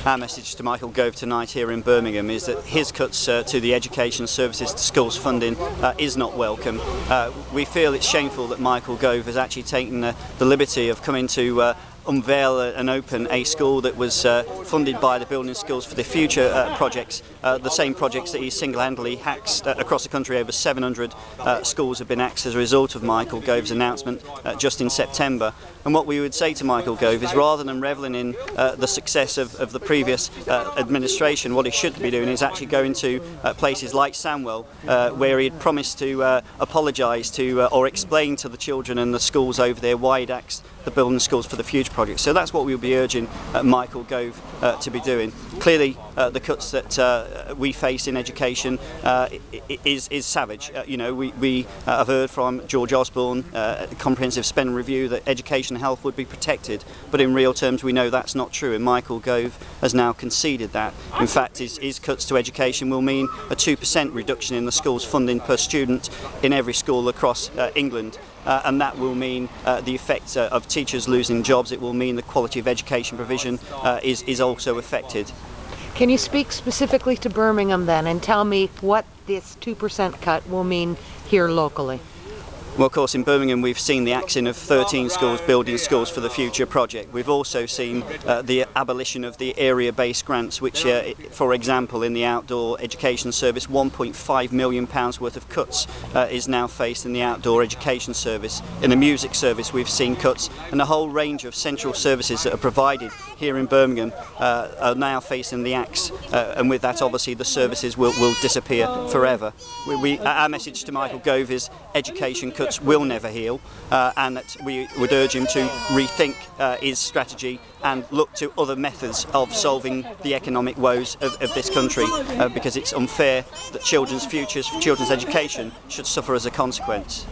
Our message to Michael Gove tonight here in Birmingham is that his cuts to the education services to schools funding is not welcome. We feel it's shameful that Michael Gove has actually taken the liberty of coming to unveil and open a school that was funded by the Building Schools for the Future projects, the same projects that he single-handedly axed across the country. Over 700 schools have been axed as a result of Michael Gove's announcement just in September. And what we would say to Michael Gove is, rather than revelling in the success of the previous administration, what he should be doing is actually going to places like Sandwell, where he had promised to apologise to or explain to the children and the schools over there why he'd axed the Building Schools for the Future project. So that's what we'll be urging Michael Gove to be doing. Clearly the cuts that we face in education is savage. You know, we have heard from George Osborne, Comprehensive Spending Review, that education and health would be protected, but in real terms we know that's not true, and Michael Gove has now conceded that. In fact, his cuts to education will mean a 2% reduction in the school's funding per student in every school across England. And that will mean the effect of teachers losing jobs. It will mean the quality of education provision is also affected. Can you speak specifically to Birmingham then and tell me what this 2% cut will mean here locally? Well, of course, in Birmingham we've seen the axing of 13 schools, Building Schools for the Future project. We've also seen the abolition of the area-based grants, which, for example, in the outdoor education service, £1.5 million worth of cuts is now faced in the outdoor education service. In the music service we've seen cuts, and a whole range of central services that are provided here in Birmingham are now facing the axe, and with that obviously the services will disappear forever. Our message to Michael Gove is education cuts will never heal, and that we would urge him to rethink his strategy and look to other methods of solving the economic woes of this country, because it's unfair that children's futures, children's education should suffer as a consequence.